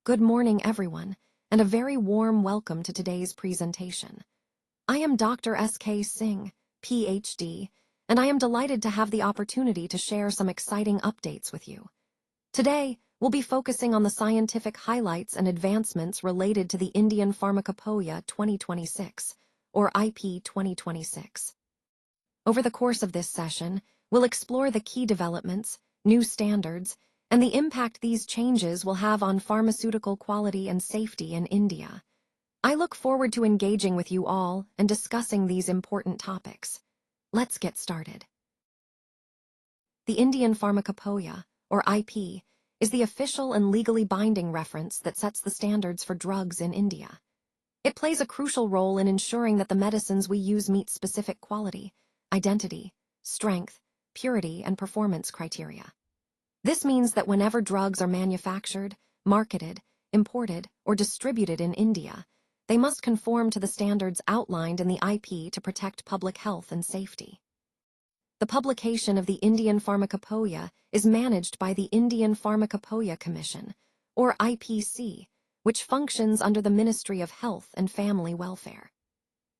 Good morning, everyone, and a very warm welcome to today's presentation. I am Dr. S.K. Singh, PhD, and I am delighted to have the opportunity to share some exciting updates with you. Today, we'll be focusing on the scientific highlights and advancements related to the Indian Pharmacopoeia 2026, or IP 2026. Over the course of this session, we'll explore the key developments, new standards, and the impact these changes will have on pharmaceutical quality and safety in India. I look forward to engaging with you all and discussing these important topics. Let's get started. The Indian Pharmacopoeia, or IP, is the official and legally binding reference that sets the standards for drugs in India. It plays a crucial role in ensuring that the medicines we use meet specific quality, identity, strength, purity, and performance criteria. This means that whenever drugs are manufactured, marketed, imported, or distributed in India, they must conform to the standards outlined in the IP to protect public health and safety. The publication of the Indian Pharmacopoeia is managed by the Indian Pharmacopoeia Commission, or IPC, which functions under the Ministry of Health and Family Welfare.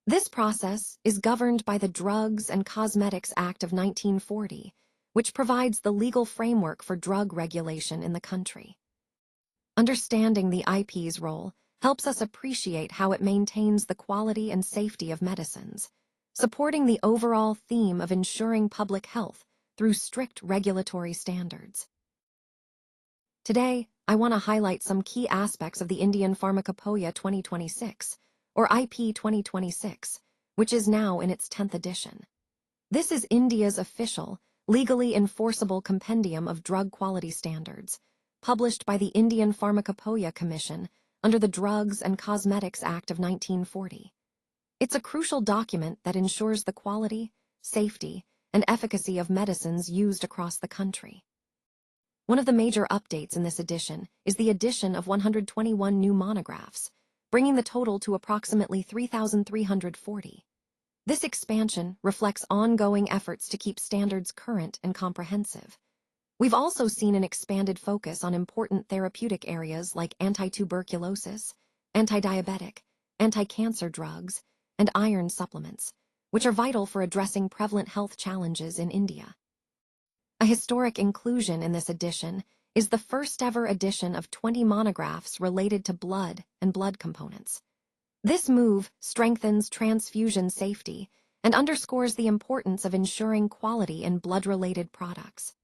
This process is governed by the Drugs and Cosmetics Act of 1940, which provides the legal framework for drug regulation in the country. Understanding the IP's role helps us appreciate how it maintains the quality and safety of medicines, supporting the overall theme of ensuring public health through strict regulatory standards. Today, I want to highlight some key aspects of the Indian Pharmacopoeia 2026, or IP 2026, which is now in its 10th edition. This is India's official, legally enforceable compendium of drug quality standards, published by the Indian Pharmacopoeia Commission under the Drugs and Cosmetics Act of 1940. It's a crucial document that ensures the quality, safety, and efficacy of medicines used across the country. One of the major updates in this edition is the addition of 121 new monographs, bringing the total to approximately 3,340. This expansion reflects ongoing efforts to keep standards current and comprehensive. We've also seen an expanded focus on important therapeutic areas like anti-tuberculosis, anti-diabetic, anti-cancer drugs, and iron supplements, which are vital for addressing prevalent health challenges in India. A historic inclusion in this edition is the first-ever edition of 20 monographs related to blood and blood components. This move strengthens transfusion safety and underscores the importance of ensuring quality in blood-related products.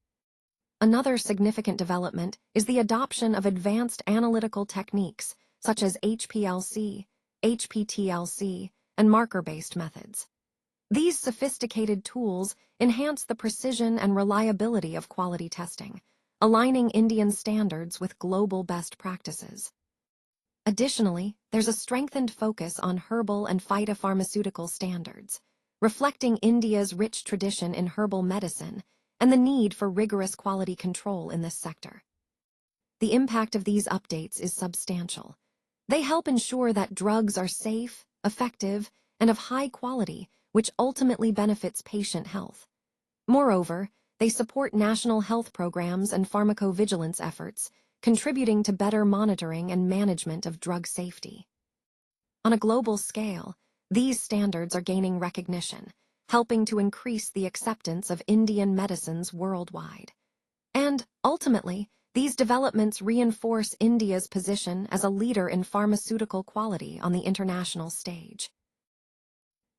Another significant development is the adoption of advanced analytical techniques such as HPLC, HPTLC, and marker-based methods. These sophisticated tools enhance the precision and reliability of quality testing, aligning Indian standards with global best practices. Additionally, there's a strengthened focus on herbal and phytopharmaceutical standards, reflecting India's rich tradition in herbal medicine and the need for rigorous quality control in this sector. The impact of these updates is substantial. They help ensure that drugs are safe, effective, and of high quality, which ultimately benefits patient health. Moreover, they support national health programs and pharmacovigilance efforts, contributing to better monitoring and management of drug safety. On a global scale, these standards are gaining recognition, helping to increase the acceptance of Indian medicines worldwide. And, ultimately, these developments reinforce India's position as a leader in pharmaceutical quality on the international stage.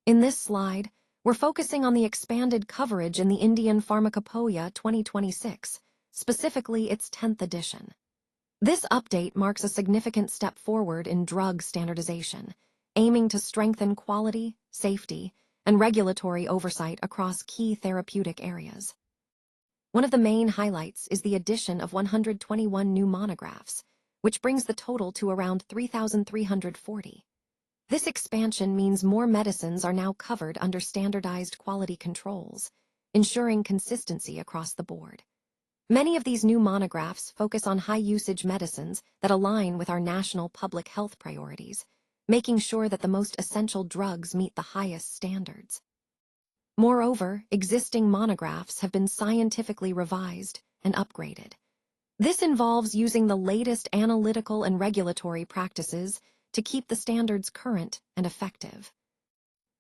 In this slide, we're focusing on the expanded coverage in the Indian Pharmacopoeia 2026, specifically its 10th edition. This update marks a significant step forward in drug standardization, aiming to strengthen quality, safety, and regulatory oversight across key therapeutic areas. One of the main highlights is the addition of 121 new monographs, which brings the total to around 3,340. This expansion means more medicines are now covered under standardized quality controls, ensuring consistency across the board. Many of these new monographs focus on high-usage medicines that align with our national public health priorities, making sure that the most essential drugs meet the highest standards. Moreover, existing monographs have been scientifically revised and upgraded. This involves using the latest analytical and regulatory practices to keep the standards current and effective.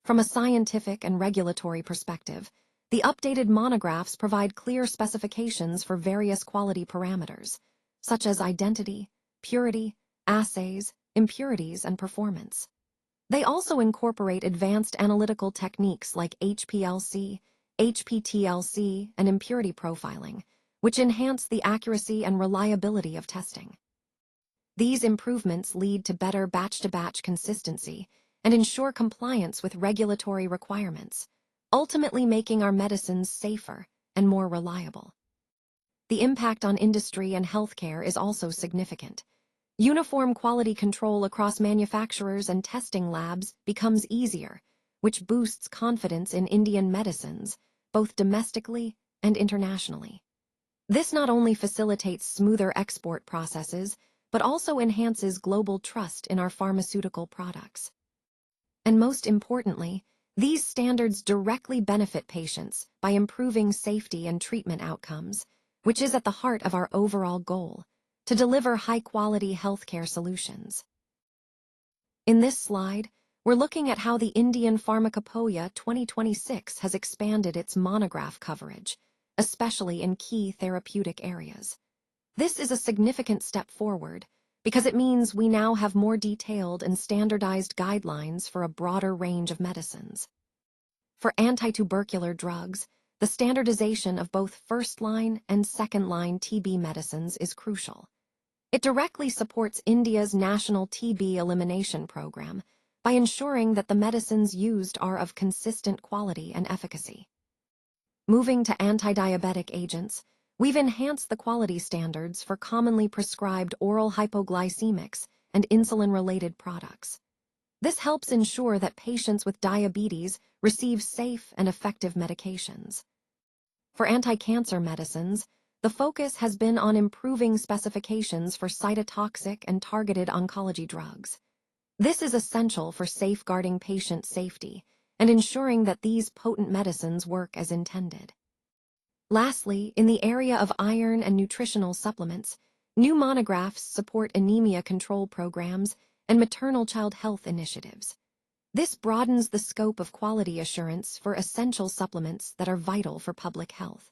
From a scientific and regulatory perspective, the updated monographs provide clear specifications for various quality parameters, such as identity, purity, assays, impurities, and performance. They also incorporate advanced analytical techniques like HPLC, HPTLC, and impurity profiling, which enhance the accuracy and reliability of testing. These improvements lead to better batch-to-batch consistency and ensure compliance with regulatory requirements, ultimately making our medicines safer and more reliable. The impact on industry and healthcare is also significant. Uniform quality control across manufacturers and testing labs becomes easier, which boosts confidence in Indian medicines, both domestically and internationally. This not only facilitates smoother export processes, but also enhances global trust in our pharmaceutical products. And most importantly, these standards directly benefit patients by improving safety and treatment outcomes, which is at the heart of our overall goal, to deliver high-quality healthcare solutions. In this slide, we're looking at how the Indian Pharmacopoeia 2026 has expanded its monograph coverage, especially in key therapeutic areas. This is a significant step forward because it means we now have more detailed and standardized guidelines for a broader range of medicines. For anti-tubercular drugs, the standardization of both first-line and second-line TB medicines is crucial. It directly supports India's national TB elimination program by ensuring that the medicines used are of consistent quality and efficacy. Moving to anti-diabetic agents, we've enhanced the quality standards for commonly prescribed oral hypoglycemics and insulin-related products. This helps ensure that patients with diabetes receive safe and effective medications. For anti-cancer medicines, the focus has been on improving specifications for cytotoxic and targeted oncology drugs. This is essential for safeguarding patient safety and ensuring that these potent medicines work as intended. Lastly, in the area of iron and nutritional supplements, new monographs support anemia control programs and maternal child health initiatives. This broadens the scope of quality assurance for essential supplements that are vital for public health.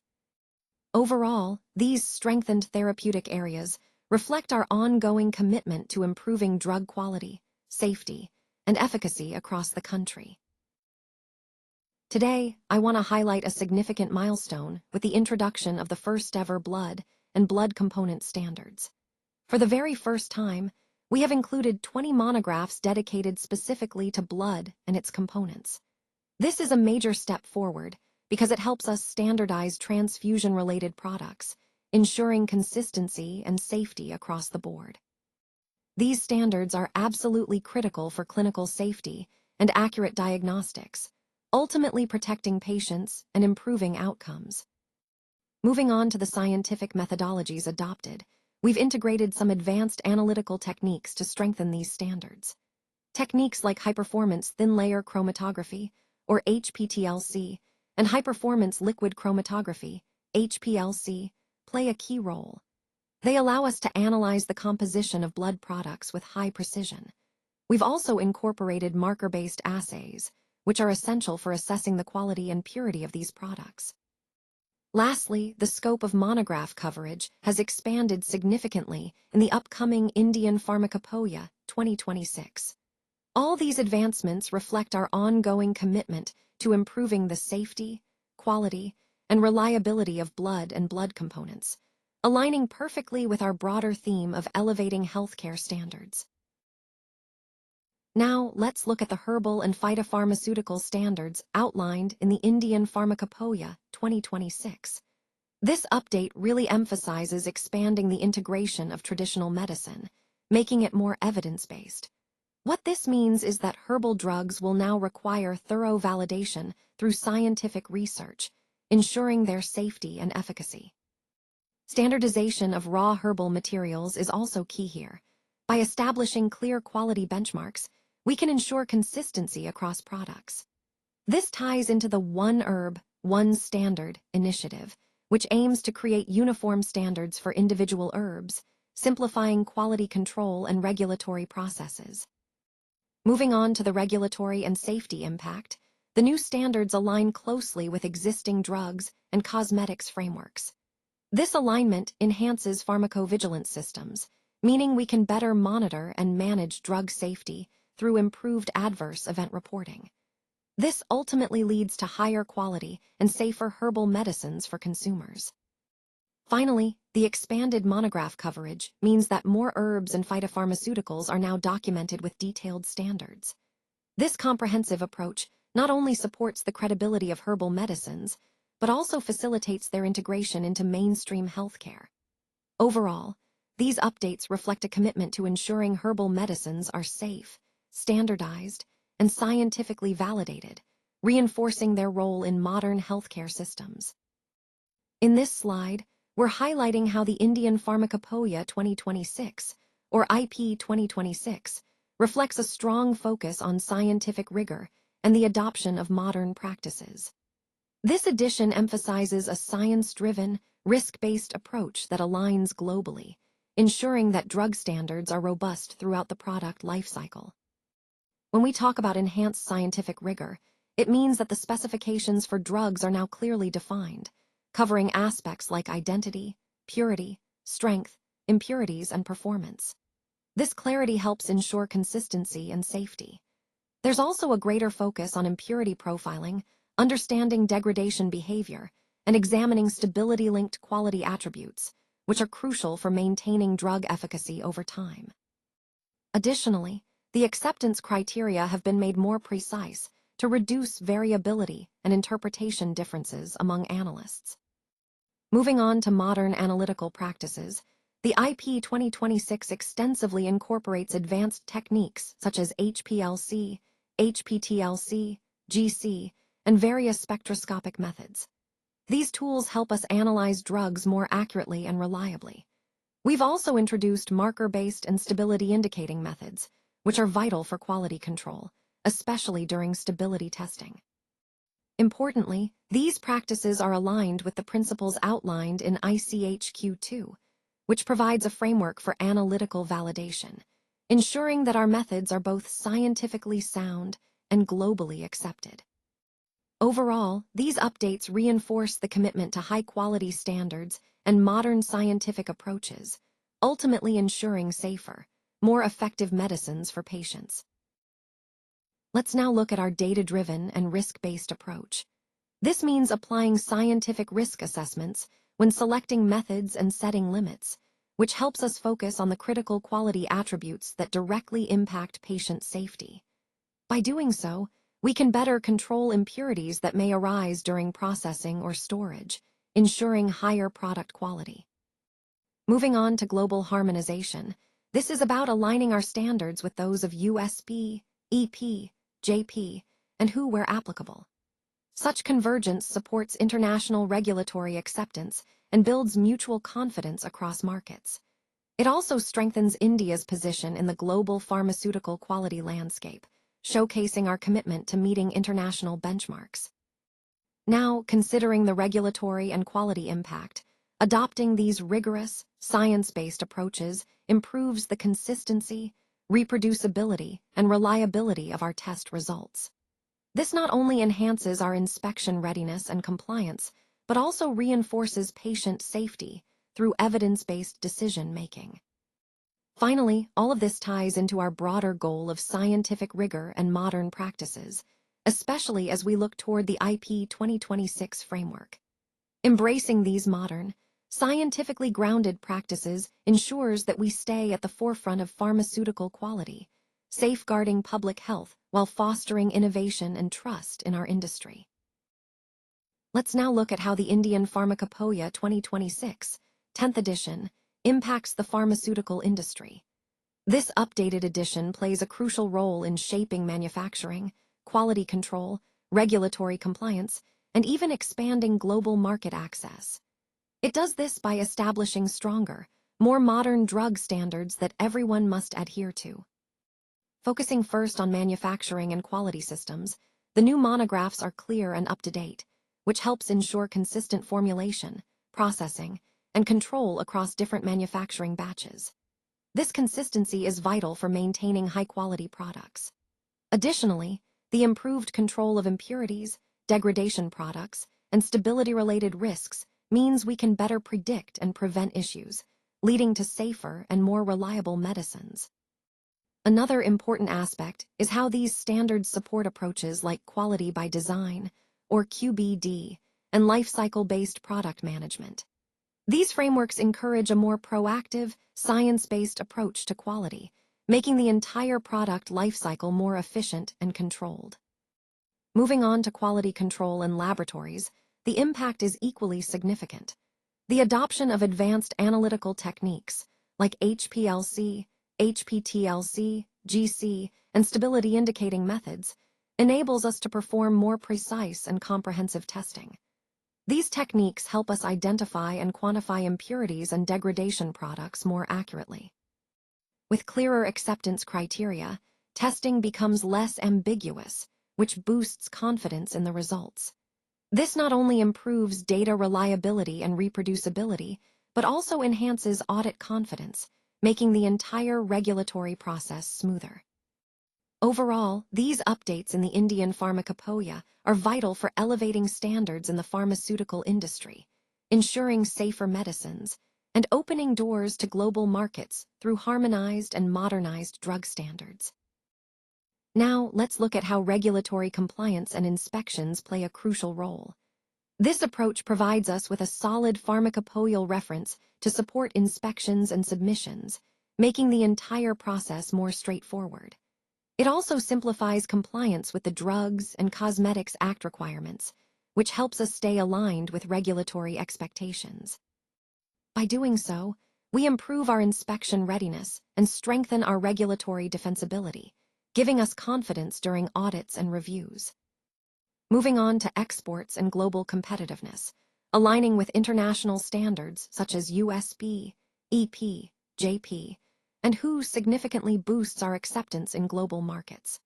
Overall, these strengthened therapeutic areas reflect our ongoing commitment to improving drug quality, safety, and efficacy across the country. Today, I want to highlight a significant milestone with the introduction of the first-ever blood and blood component standards. For the very first time, we have included 20 monographs dedicated specifically to blood and its components. This is a major step forward because it helps us standardize transfusion-related products, ensuring consistency and safety across the board. These standards are absolutely critical for clinical safety and accurate diagnostics, ultimately protecting patients and improving outcomes. Moving on to the scientific methodologies adopted, we've integrated some advanced analytical techniques to strengthen these standards. Techniques like high-performance thin-layer chromatography, or HPTLC, and high-performance liquid chromatography, HPLC, play a key role. They allow us to analyze the composition of blood products with high precision. We've also incorporated marker-based assays, which are essential for assessing the quality and purity of these products. Lastly, the scope of monograph coverage has expanded significantly in the upcoming Indian Pharmacopoeia 2026. All these advancements reflect our ongoing commitment to improving the safety, quality, and reliability of blood and blood components, aligning perfectly with our broader theme of elevating healthcare standards. Now, let's look at the herbal and phytopharmaceutical standards outlined in the Indian Pharmacopoeia 2026. This update really emphasizes expanding the integration of traditional medicine, making it more evidence-based. What this means is that herbal drugs will now require thorough validation through scientific research, ensuring their safety and efficacy. Standardization of raw herbal materials is also key here. By establishing clear quality benchmarks, we can ensure consistency across products. This ties into the One Herb, One Standard initiative, which aims to create uniform standards for individual herbs, simplifying quality control and regulatory processes. Moving on to the regulatory and safety impact, the new standards align closely with existing drugs and cosmetics frameworks. This alignment enhances pharmacovigilance systems, meaning we can better monitor and manage drug safety through improved adverse event reporting. This ultimately leads to higher quality and safer herbal medicines for consumers. Finally, the expanded monograph coverage means that more herbs and phytopharmaceuticals are now documented with detailed standards. This comprehensive approach not only supports the credibility of herbal medicines, but also facilitates their integration into mainstream healthcare. Overall, these updates reflect a commitment to ensuring herbal medicines are safe, standardized, and scientifically validated, reinforcing their role in modern healthcare systems. In this slide, we're highlighting how the Indian Pharmacopoeia 2026, or IP 2026, reflects a strong focus on scientific rigor and the adoption of modern practices. This edition emphasizes a science-driven, risk-based approach that aligns globally, ensuring that drug standards are robust throughout the product lifecycle. When we talk about enhanced scientific rigor, it means that the specifications for drugs are now clearly defined, covering aspects like identity, purity, strength, impurities, and performance. This clarity helps ensure consistency and safety. There's also a greater focus on impurity profiling, understanding degradation behavior, and examining stability-linked quality attributes, which are crucial for maintaining drug efficacy over time. Additionally, the acceptance criteria have been made more precise to reduce variability and interpretation differences among analysts. Moving on to modern analytical practices, the IP 2026 extensively incorporates advanced techniques such as HPLC, HPTLC, GC, and various spectroscopic methods. These tools help us analyze drugs more accurately and reliably. We've also introduced marker-based and stability indicating methods, which are vital for quality control, especially during stability testing. Importantly, these practices are aligned with the principles outlined in ICHQ2, which provides a framework for analytical validation, ensuring that our methods are both scientifically sound and globally accepted. Overall, these updates reinforce the commitment to high-quality standards and modern scientific approaches, ultimately ensuring safer, more effective medicines for patients. Let's now look at our data-driven and risk-based approach. This means applying scientific risk assessments when selecting methods and setting limits, which helps us focus on the critical quality attributes that directly impact patient safety. By doing so, we can better control impurities that may arise during processing or storage, ensuring higher product quality. Moving on to global harmonization, this is about aligning our standards with those of USP, EP, JP, and WHO where applicable. Such convergence supports international regulatory acceptance and builds mutual confidence across markets. It also strengthens India's position in the global pharmaceutical quality landscape, showcasing our commitment to meeting international benchmarks. Now, considering the regulatory and quality impact, adopting these rigorous, science-based approaches improves the consistency, reproducibility, and reliability of our test results. This not only enhances our inspection readiness and compliance, but also reinforces patient safety through evidence-based decision-making. Finally, all of this ties into our broader goal of scientific rigor and modern practices, especially as we look toward the IP 2026 framework. Embracing these modern, scientifically grounded practices ensures that we stay at the forefront of pharmaceutical quality, safeguarding public health while fostering innovation and trust in our industry. Let's now look at how the Indian Pharmacopoeia 2026, 10th edition, impacts the pharmaceutical industry. This updated edition plays a crucial role in shaping manufacturing, quality control, regulatory compliance, and even expanding global market access. It does this by establishing stronger, more modern drug standards that everyone must adhere to. Focusing first on manufacturing and quality systems, the new monographs are clear and up-to-date, which helps ensure consistent formulation, processing, and control across different manufacturing batches. This consistency is vital for maintaining high-quality products. Additionally, the improved control of impurities, degradation products, and stability-related risks means we can better predict and prevent issues, leading to safer and more reliable medicines. Another important aspect is how these standards support approaches like quality by design, or QBD, and life cycle-based product management. These frameworks encourage a more proactive, science-based approach to quality, making the entire product life cycle more efficient and controlled. Moving on to quality control in laboratories, the impact is equally significant. The adoption of advanced analytical techniques like HPLC, HPTLC, GC, and stability indicating methods enables us to perform more precise and comprehensive testing. These techniques help us identify and quantify impurities and degradation products more accurately. With clearer acceptance criteria, testing becomes less ambiguous, which boosts confidence in the results. This not only improves data reliability and reproducibility, but also enhances audit confidence, making the entire regulatory process smoother. Overall, these updates in the Indian Pharmacopoeia are vital for elevating standards in the pharmaceutical industry, ensuring safer medicines, and opening doors to global markets through harmonized and modernized drug standards. Now, let's look at how regulatory compliance and inspections play a crucial role. This approach provides us with a solid pharmacopoeial reference to support inspections and submissions, making the entire process more straightforward. It also simplifies compliance with the Drugs and Cosmetics Act requirements, which helps us stay aligned with regulatory expectations. By doing so, we improve our inspection readiness and strengthen our regulatory defensibility, giving us confidence during audits and reviews. Moving on to exports and global competitiveness, aligning with international standards such as USB, EP, JP, and WHO significantly boosts our acceptance in global markets.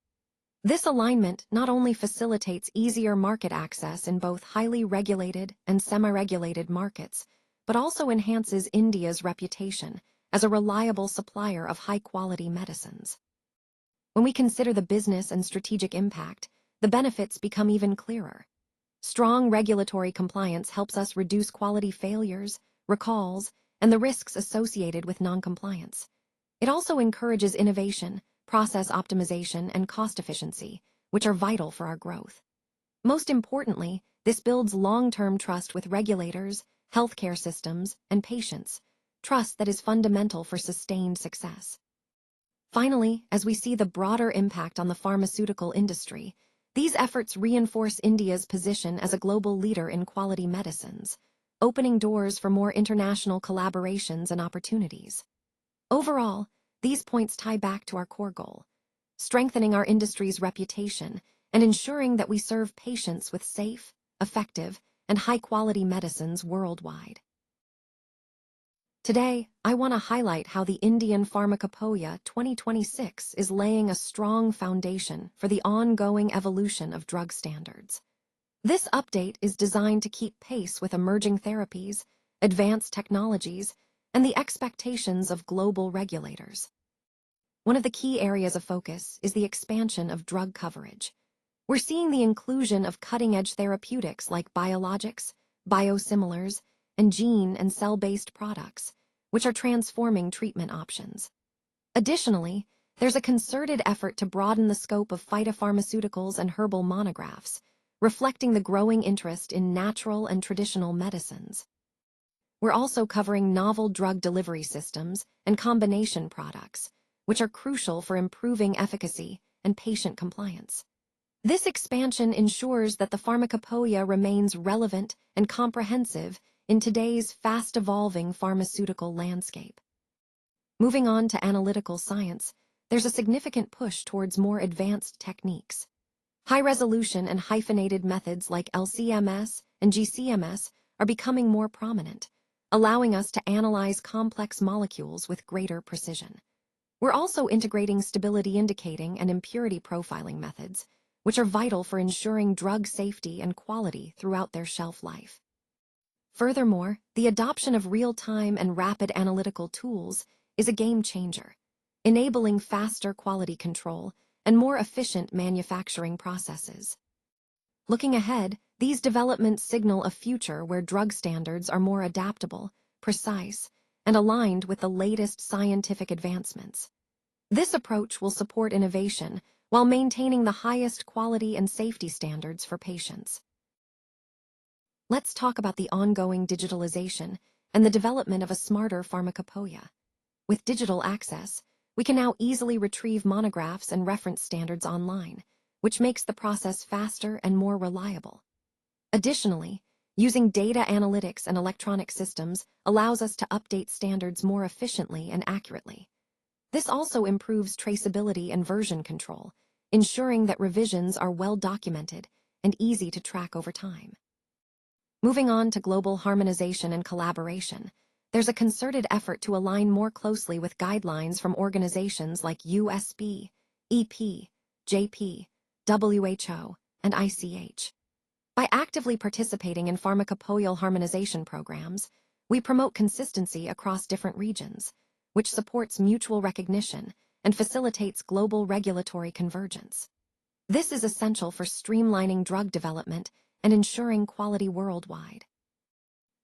This alignment not only facilitates easier market access in both highly regulated and semi-regulated markets, but also enhances India's reputation as a reliable supplier of high-quality medicines. When we consider the business and strategic impact, the benefits become even clearer. Strong regulatory compliance helps us reduce quality failures, recalls, and the risks associated with noncompliance. It also encourages innovation, process optimization, and cost efficiency, which are vital for our growth. Most importantly, this builds long-term trust with regulators, healthcare systems, and patients, trust that is fundamental for sustained success. Finally, as we see the broader impact on the pharmaceutical industry, these efforts reinforce India's position as a global leader in quality medicines, opening doors for more international collaborations and opportunities. Overall, these points tie back to our core goal, strengthening our industry's reputation and ensuring that we serve patients with safe, effective, and high-quality medicines worldwide. Today, I want to highlight how the Indian Pharmacopoeia 2026 is laying a strong foundation for the ongoing evolution of drug standards. This update is designed to keep pace with emerging therapies, advanced technologies, and the expectations of global regulators. One of the key areas of focus is the expansion of drug coverage. We're seeing the inclusion of cutting-edge therapeutics like biologics, biosimilars, and gene and cell-based products, which are transforming treatment options. Additionally, there's a concerted effort to broaden the scope of phytopharmaceuticals and herbal monographs, reflecting the growing interest in natural and traditional medicines. We're also covering novel drug delivery systems and combination products, which are crucial for improving efficacy and patient compliance. This expansion ensures that the Pharmacopoeia remains relevant and comprehensive in today's fast-evolving pharmaceutical landscape. Moving on to analytical science, there's a significant push towards more advanced techniques. High-resolution and hyphenated methods like LC-MS and GC-MS are becoming more prominent, allowing us to analyze complex molecules with greater precision. We're also integrating stability indicating and impurity profiling methods, which are vital for ensuring drug safety and quality throughout their shelf life. Furthermore, the adoption of real-time and rapid analytical tools is a game changer, enabling faster quality control and more efficient manufacturing processes. Looking ahead, these developments signal a future where drug standards are more adaptable, precise, and aligned with the latest scientific advancements. This approach will support innovation while maintaining the highest quality and safety standards for patients. Let's talk about the ongoing digitalization and the development of a smarter pharmacopoeia. With digital access, we can now easily retrieve monographs and reference standards online, which makes the process faster and more reliable. Additionally, using data analytics and electronic systems allows us to update standards more efficiently and accurately. This also improves traceability and version control, ensuring that revisions are well documented and easy to track over time. Moving on to global harmonization and collaboration, there's a concerted effort to align more closely with guidelines from organizations like USB, EP, JP, WHO, and ICH. By actively participating in pharmacopoeial harmonization programs, we promote consistency across different regions, which supports mutual recognition and facilitates global regulatory convergence. This is essential for streamlining drug development and ensuring quality worldwide.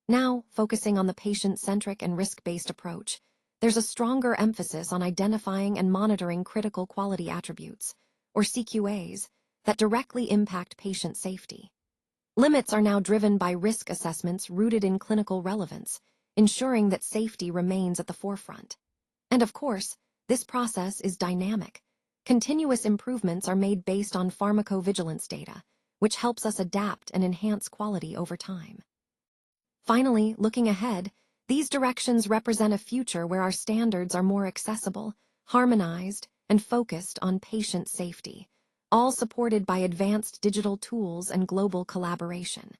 Now, focusing on the patient-centric and risk-based approach, there's a stronger emphasis on identifying and monitoring critical quality attributes, or CQAs, that directly impact patient safety. Limits are now driven by risk assessments rooted in clinical relevance, ensuring that safety remains at the forefront. And of course, this process is dynamic. Continuous improvements are made based on pharmacovigilance data, which helps us adapt and enhance quality over time. Finally, looking ahead, these directions represent a future where our standards are more accessible, harmonized, and focused on patient safety, all supported by advanced digital tools and global collaboration.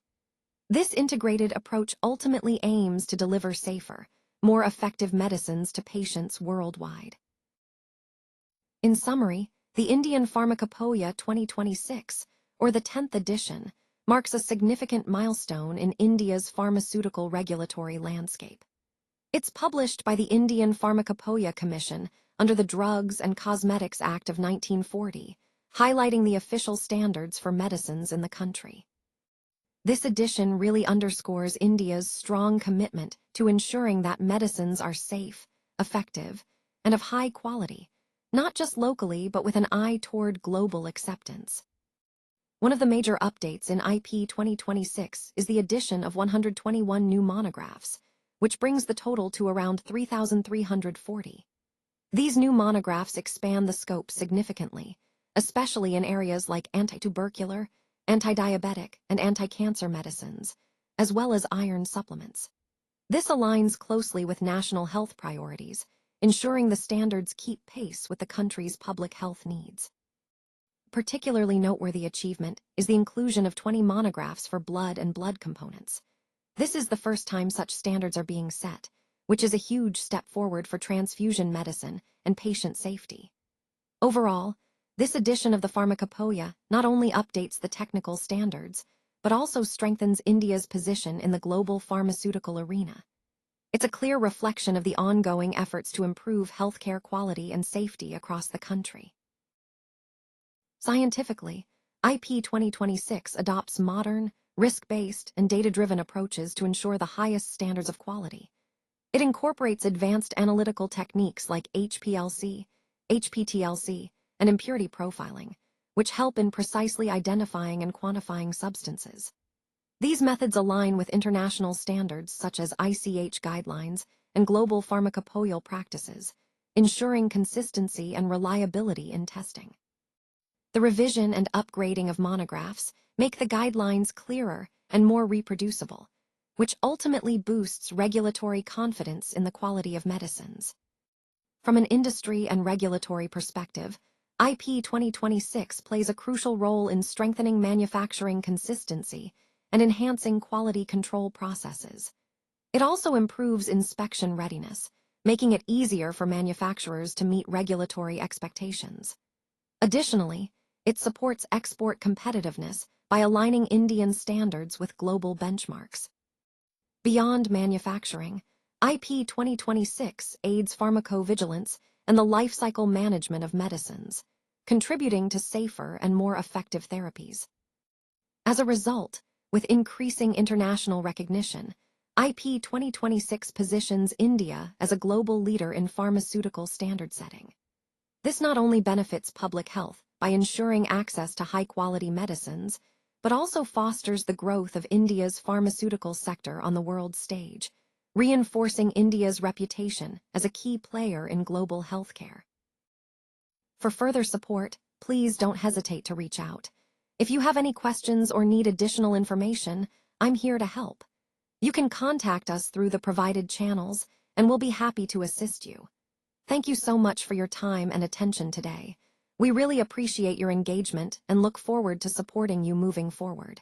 This integrated approach ultimately aims to deliver safer, more effective medicines to patients worldwide. In summary, the Indian Pharmacopoeia 2026, or the 10th edition, marks a significant milestone in India's pharmaceutical regulatory landscape. It's published by the Indian Pharmacopoeia Commission under the Drugs and Cosmetics Act of 1940, highlighting the official standards for medicines in the country. This edition really underscores India's strong commitment to ensuring that medicines are safe, effective, and of high quality, not just locally but with an eye toward global acceptance. One of the major updates in IP 2026 is the addition of 121 new monographs, which brings the total to around 3,340. These new monographs expand the scope significantly, especially in areas like anti-tubercular, anti-diabetic, and anti-cancer medicines, as well as iron supplements. This aligns closely with national health priorities, ensuring the standards keep pace with the country's public health needs. Particularly noteworthy achievement is the inclusion of 20 monographs for blood and blood components. This is the first time such standards are being set, which is a huge step forward for transfusion medicine and patient safety. Overall, this edition of the Pharmacopoeia not only updates the technical standards, but also strengthens India's position in the global pharmaceutical arena. It's a clear reflection of the ongoing efforts to improve healthcare quality and safety across the country. Scientifically, IP 2026 adopts modern, risk-based, and data-driven approaches to ensure the highest standards of quality. It incorporates advanced analytical techniques like HPLC, HPTLC, and impurity profiling, which help in precisely identifying and quantifying substances. These methods align with international standards such as ICH guidelines and global pharmacopoeial practices, ensuring consistency and reliability in testing. The revision and upgrading of monographs make the guidelines clearer and more reproducible, which ultimately boosts regulatory confidence in the quality of medicines. From an industry and regulatory perspective, IP 2026 plays a crucial role in strengthening manufacturing consistency and enhancing quality control processes. It also improves inspection readiness, making it easier for manufacturers to meet regulatory expectations. Additionally, it supports export competitiveness by aligning Indian standards with global benchmarks. Beyond manufacturing, IP 2026 aids pharmacovigilance and the life cycle management of medicines, contributing to safer and more effective therapies. As a result, with increasing international recognition, IP 2026 positions India as a global leader in pharmaceutical standard setting. This not only benefits public health by ensuring access to high-quality medicines, but also fosters the growth of India's pharmaceutical sector on the world stage, reinforcing India's reputation as a key player in global healthcare. For further support, please don't hesitate to reach out. If you have any questions or need additional information, I'm here to help. You can contact us through the provided channels, and we'll be happy to assist you. Thank you so much for your time and attention today. We really appreciate your engagement and look forward to supporting you moving forward.